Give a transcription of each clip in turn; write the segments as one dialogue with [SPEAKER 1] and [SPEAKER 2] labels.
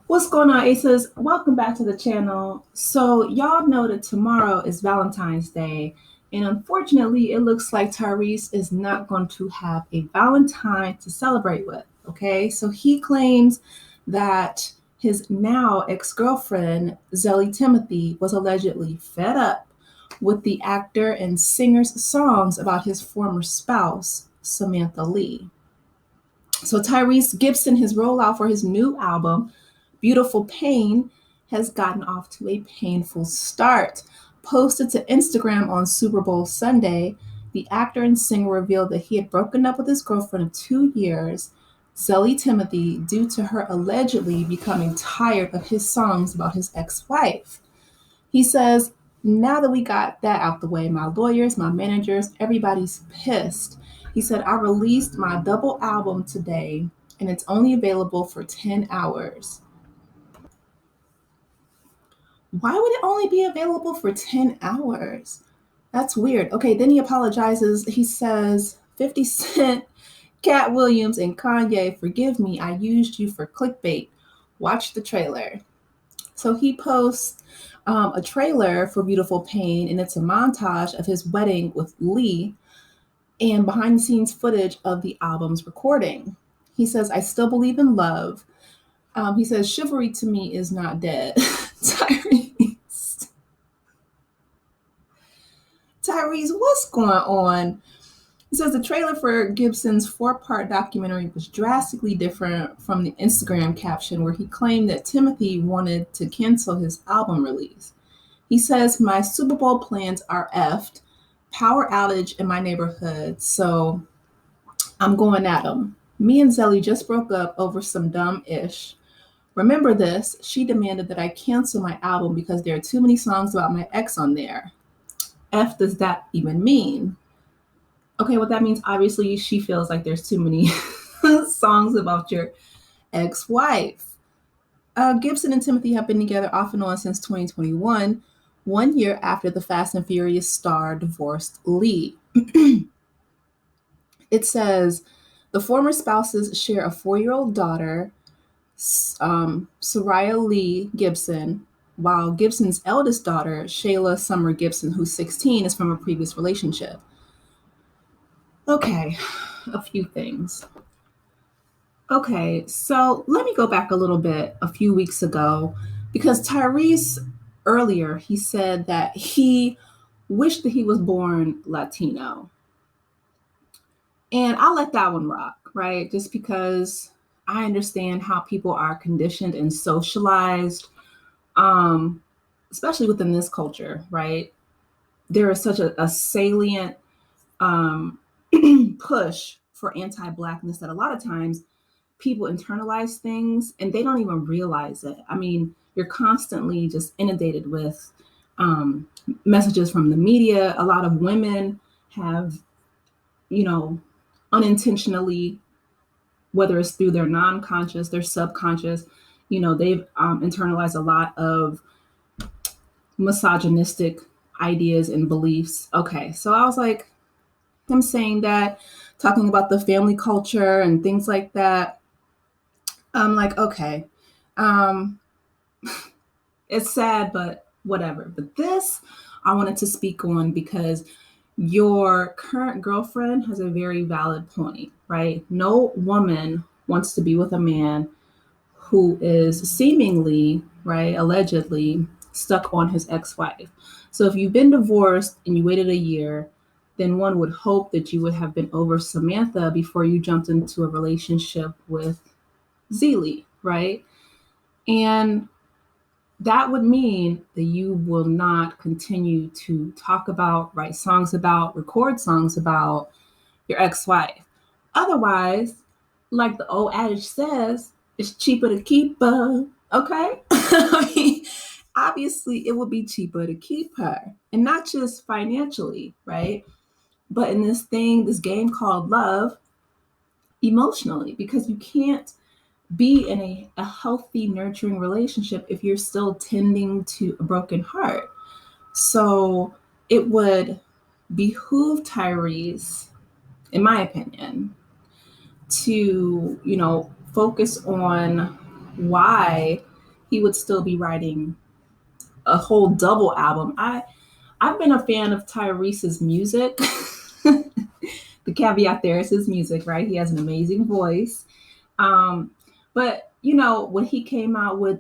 [SPEAKER 1] What's going on, Aces? Welcome back to the channel. So, y'all know that tomorrow is Valentine's Day, and unfortunately, it looks like Tyrese is not going to have a Valentine to celebrate with. Okay, so he claims that his now ex girlfriend, Zelie Timothy, was allegedly fed up with the actor and singer's songs about his former spouse, Samantha Lee. So, Tyrese Gibson, his rollout for his new album, Beautiful Pain, has gotten off to a painful start. Posted to Instagram on Super Bowl Sunday, the actor and singer revealed that he had broken up with his girlfriend of 2 years, Zelie Timothy, due to her allegedly becoming tired of his songs about his ex wife. He says, now that we got that out the way, my lawyers, my managers, everybody's pissed. He said, I released my double album today and it's only available for 10 hours. Why would it only be available for 10 hours? That's weird. Okay, then he apologizes. He says, 50 Cent, Cat Williams, and Kanye, forgive me. I used you for clickbait. Watch the trailer. So he posts a trailer for Beautiful Pain, and it's a montage of his wedding with Lee and behind the scenes footage of the album's recording. He says, I still believe in love. He says, chivalry to me is not dead. Tyrese. Tyrese, what's going on? He says the trailer for Gibson's four-part documentary was drastically different from the Instagram caption where he claimed that Timothy wanted to cancel his album release. He says, my Super Bowl plans are effed, power outage in my neighborhood, so I'm going at them. Me and Zelie just broke up over some dumb ish. Remember this, she demanded that I cancel my album because there are too many songs about my ex on there. F does that even mean? Okay, what that means, obviously, she feels like there's too many songs about your ex wife. Gibson and Timothy have been together off and on since 2021, 1 year after the Fast and Furious star divorced Lee. It says the former spouses share a 4-year-old daughter, Soraya Lee Gibson, while Gibson's eldest daughter, Shayla Summer Gibson, who's 16, is from a previous relationship. Okay, a few things. Okay, so let me go back a little bit a few weeks ago because Tyrese earlier he said that he wished that he was born Latino. And I'll let that one rock, right? Just because I understand how people are conditioned and socialized, um, especially within this culture, right? There is such a salient um, push for anti-Blackness that a lot of times people internalize things and they don't even realize it. I mean, you're constantly just inundated with messages from the media. A lot of women have, you know, unintentionally, whether it's through their non-conscious, their subconscious, they've internalized a lot of misogynistic ideas and beliefs. Okay, so I was like, him saying that, talking about the family culture and things like that. I'm like, okay, um, it's sad, but whatever. But this I wanted to speak on because your current girlfriend has a very valid point, right? No woman wants to be with a man who is seemingly, right, allegedly stuck on his ex wife. So if you've been divorced and you waited a year, then one would hope that you would have been over Samantha before you jumped into a relationship with Zelie, right? And that would mean that you will not continue to talk about, write songs about, record songs about your ex wife. Otherwise, like the old adage says, it's cheaper to keep her. Okay? I mean, obviously, it would be cheaper to keep her, and not just financially, right? But in this game called love, emotionally, because you can't be in a healthy, nurturing relationship if you're still tending to a broken heart. So it would behoove Tyrese, in my opinion, to, focus on why he would still be writing a whole double album. I've been a fan of Tyrese's music. The caveat there is his music, right? He has an amazing voice. But when he came out with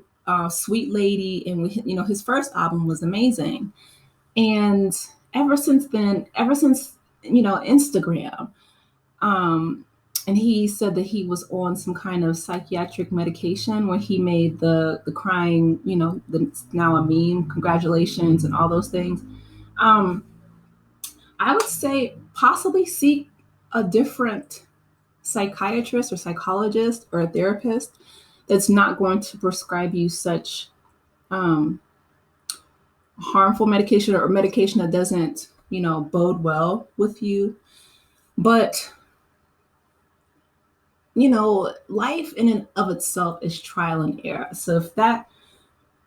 [SPEAKER 1] Sweet Lady, and his first album was amazing. And ever since then, Instagram, and he said that he was on some kind of psychiatric medication when he made the crying, that's now a meme, congratulations, and all those things. I would say possibly seek a different psychiatrist or psychologist or a therapist that's not going to prescribe you such um, harmful medication or medication that doesn't, bode well with you. But, life in and of itself is trial and error. So if that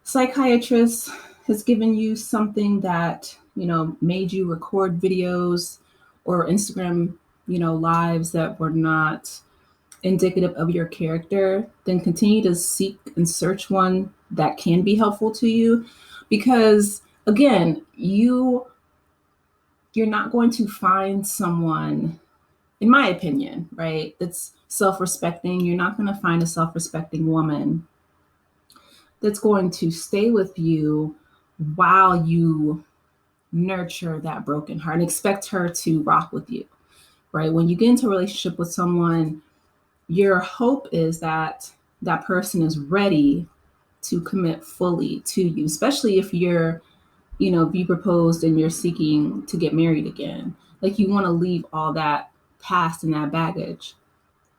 [SPEAKER 1] psychiatrist has given you something that, made you record videos or Instagram, lives that were not indicative of your character, then continue to seek and search one that can be helpful to you. Because again, you're not going to find someone, in my opinion, right, that's self-respecting. You're not going to find a self-respecting woman that's going to stay with you while you nurture that broken heart and expect her to rock with you, right? When you get into a relationship with someone, your hope is that that person is ready to commit fully to you, especially if you're, if you proposed and you're seeking to get married again. Like, you want to leave all that past and that baggage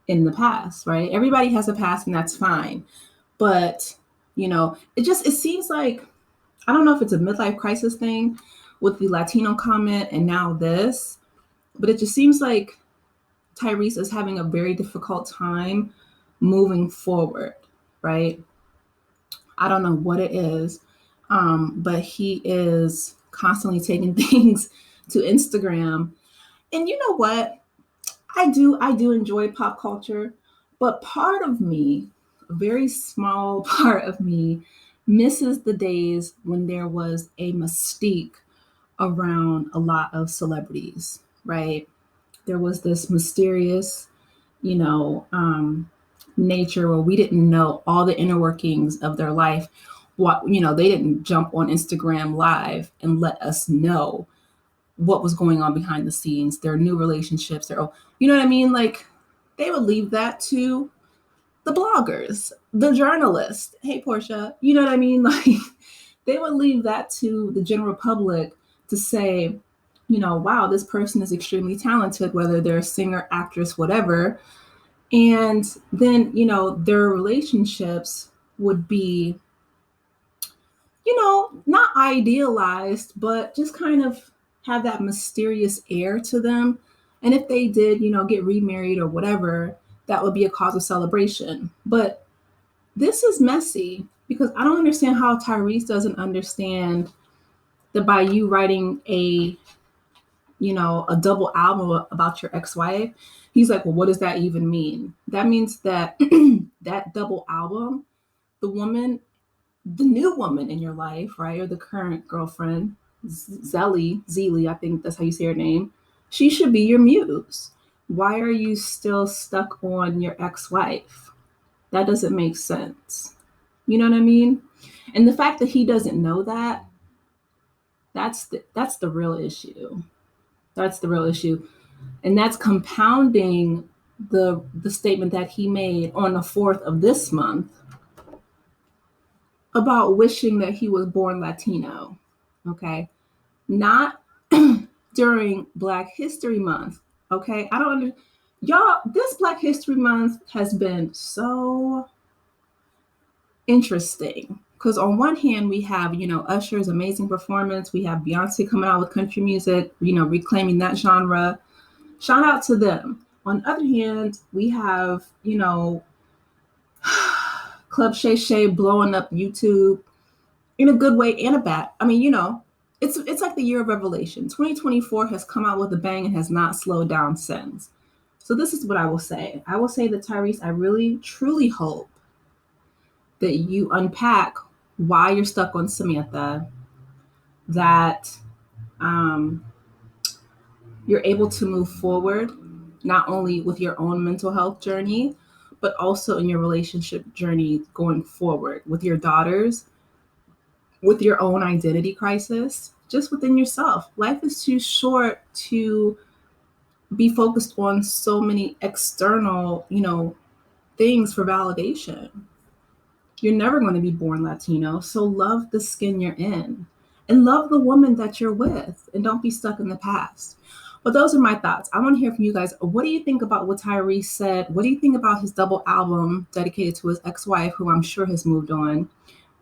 [SPEAKER 1] in the past, right? Everybody has a past, and that's fine. But, it seems like, I don't know if it's a midlife crisis thing with the Latino comment and now this, but it just seems like Tyrese is having a very difficult time moving forward, right? I don't know what it is, but he is constantly taking things to Instagram. And you know what? I do enjoy pop culture, but part of me, a very small part of me, misses the days when there was a mystique around a lot of celebrities, right? There was this mysterious, you know, nature where we didn't know all the inner workings of their life. What, they didn't jump on Instagram live and let us know what was going on behind the scenes, their new relationships, you know what I mean? Like, they would leave that to the bloggers, the journalists. Hey, Portia, you know what I mean? Like, they would leave that to the general public to say, wow, this person is extremely talented, whether they're a singer, actress, whatever. And then, their relationships would be, not idealized, but just kind of have that mysterious air to them. And if they did, get remarried or whatever, that would be a cause of celebration. But this is messy because I don't understand how Tyrese doesn't understand that by you writing a double album about your ex-wife, he's like, well, what does that even mean? That means that that double album, the new woman in your life, right, or the current girlfriend, Zelie, I think that's how you say her name, she should be your muse. Why are you still stuck on your ex-wife? That doesn't make sense. You know what I mean? And the fact that he doesn't know that, that's the real issue. That's the real issue. And that's compounding the statement that he made on the 4th of this month about wishing that he was born Latino. Okay. Not during Black History Month. Okay. I don't understand. Y'all, this Black History Month has been so interesting because on one hand we have, Usher's amazing performance. We have Beyonce coming out with country music, reclaiming that genre. Shout out to them. On the other hand, we have, Club Shay Shay blowing up YouTube in a good way and a bad. I mean, it's like the year of revelation. 2024 has come out with a bang and has not slowed down since. So this is what I will say. I will say that Tyrese, I really, truly hope that you unpack why you're stuck on Samantha, that you're able to move forward, not only with your own mental health journey, but also in your relationship journey going forward with your daughters, with your own identity crisis, just within yourself. Life is too short to be focused on so many external, things for validation. You're never going to be born Latino, so love the skin you're in and love the woman that you're with, and don't be stuck in the past. But those are my thoughts. I want to hear from you guys. What do you think about what Tyrese said? What do you think about his double album dedicated to his ex-wife, who I'm sure has moved on?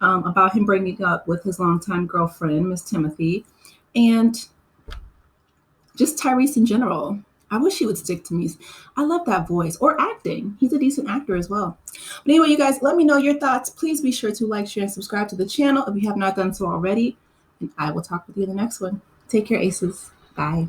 [SPEAKER 1] About him breaking up with his longtime girlfriend, Miss Timothy, and just Tyrese in general. I wish he would stick to music. I love that voice, or acting. He's a decent actor as well. But anyway, you guys, let me know your thoughts. Please be sure to like, share, and subscribe to the channel if you have not done so already. And I will talk with you in the next one. Take care, Aces. Bye.